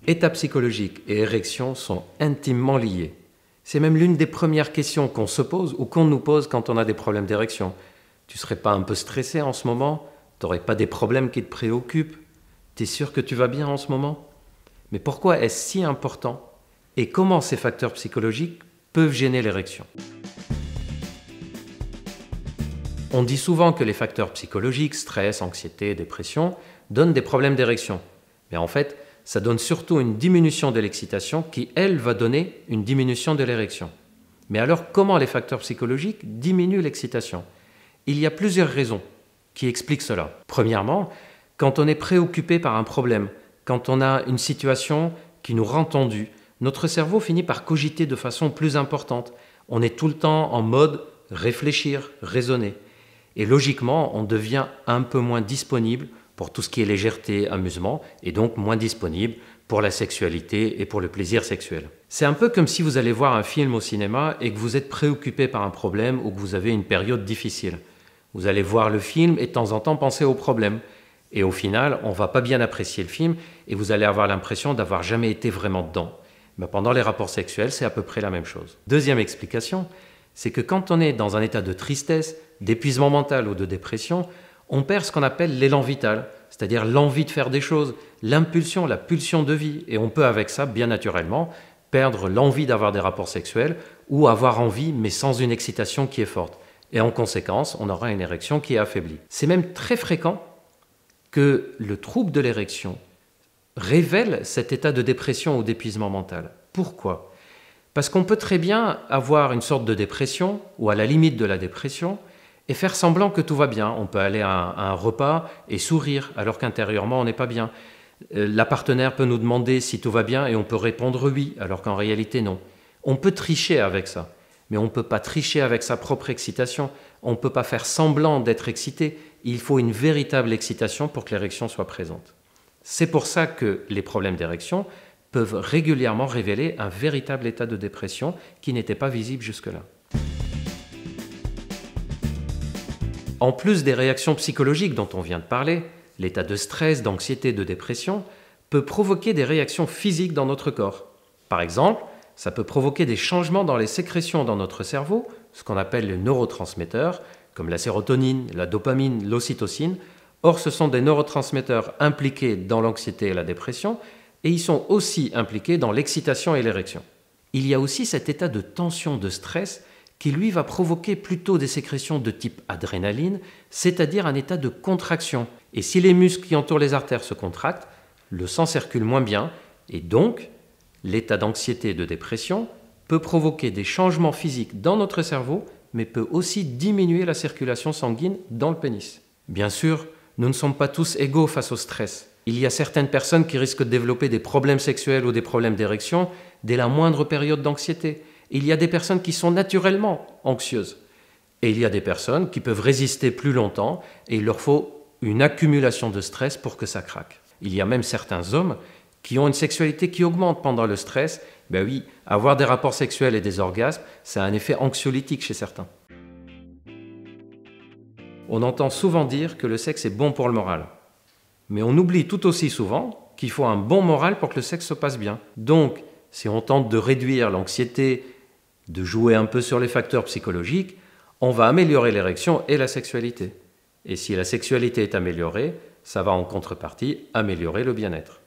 État psychologique et érection sont intimement liés. C'est même l'une des premières questions qu'on se pose ou qu'on nous pose quand on a des problèmes d'érection. Tu serais pas un peu stressé en ce moment? T'aurais pas des problèmes qui te préoccupent? T'es sûr que tu vas bien en ce moment? Mais pourquoi est-ce si important? Et comment ces facteurs psychologiques peuvent gêner l'érection? On dit souvent que les facteurs psychologiques, stress, anxiété, dépression, donnent des problèmes d'érection. Mais en fait, ça donne surtout une diminution de l'excitation qui, elle, va donner une diminution de l'érection. Mais alors, comment les facteurs psychologiques diminuent l'excitation? Il y a plusieurs raisons qui expliquent cela. Premièrement, quand on est préoccupé par un problème, quand on a une situation qui nous rend tendu, notre cerveau finit par cogiter de façon plus importante. On est tout le temps en mode réfléchir, raisonner. Et logiquement, on devient un peu moins disponible pour tout ce qui est légèreté, amusement, et donc moins disponible pour la sexualité et pour le plaisir sexuel. C'est un peu comme si vous allez voir un film au cinéma et que vous êtes préoccupé par un problème ou que vous avez une période difficile. Vous allez voir le film et de temps en temps penser au problème. Et au final, on ne va pas bien apprécier le film et vous allez avoir l'impression d'avoir jamais été vraiment dedans. Mais pendant les rapports sexuels, c'est à peu près la même chose. Deuxième explication, c'est que quand on est dans un état de tristesse, d'épuisement mental ou de dépression, on perd ce qu'on appelle l'élan vital, c'est-à-dire l'envie de faire des choses, l'impulsion, la pulsion de vie. Et on peut avec ça, bien naturellement, perdre l'envie d'avoir des rapports sexuels ou avoir envie, mais sans une excitation qui est forte. Et en conséquence, on aura une érection qui est affaiblie. C'est même très fréquent que le trouble de l'érection révèle cet état de dépression ou d'épuisement mental. Pourquoi? Parce qu'on peut très bien avoir une sorte de dépression, ou à la limite de la dépression, et faire semblant que tout va bien. On peut aller à un repas et sourire, alors qu'intérieurement on n'est pas bien. La partenaire peut nous demander si tout va bien et on peut répondre oui, alors qu'en réalité non. On peut tricher avec ça, mais on ne peut pas tricher avec sa propre excitation. On ne peut pas faire semblant d'être excité. Il faut une véritable excitation pour que l'érection soit présente. C'est pour ça que les problèmes d'érection peuvent régulièrement révéler un véritable état de dépression qui n'était pas visible jusque-là. En plus des réactions psychologiques dont on vient de parler, l'état de stress, d'anxiété, de dépression peut provoquer des réactions physiques dans notre corps. Par exemple, ça peut provoquer des changements dans les sécrétions dans notre cerveau, ce qu'on appelle les neurotransmetteurs, comme la sérotonine, la dopamine, l'ocytocine. Or, ce sont des neurotransmetteurs impliqués dans l'anxiété et la dépression, et ils sont aussi impliqués dans l'excitation et l'érection. Il y a aussi cet état de tension, de stress, qui lui va provoquer plutôt des sécrétions de type adrénaline, c'est-à-dire un état de contraction. Et si les muscles qui entourent les artères se contractent, le sang circule moins bien, et donc l'état d'anxiété et de dépression peut provoquer des changements physiques dans notre cerveau, mais peut aussi diminuer la circulation sanguine dans le pénis. Bien sûr, nous ne sommes pas tous égaux face au stress. Il y a certaines personnes qui risquent de développer des problèmes sexuels ou des problèmes d'érection dès la moindre période d'anxiété. Il y a des personnes qui sont naturellement anxieuses. Et il y a des personnes qui peuvent résister plus longtemps et il leur faut une accumulation de stress pour que ça craque. Il y a même certains hommes qui ont une sexualité qui augmente pendant le stress. Ben oui, avoir des rapports sexuels et des orgasmes, ça a un effet anxiolytique chez certains. On entend souvent dire que le sexe est bon pour le moral. Mais on oublie tout aussi souvent qu'il faut un bon moral pour que le sexe se passe bien. Donc, si on tente de réduire l'anxiété, de jouer un peu sur les facteurs psychologiques, on va améliorer l'érection et la sexualité. Et si la sexualité est améliorée, ça va en contrepartie améliorer le bien-être.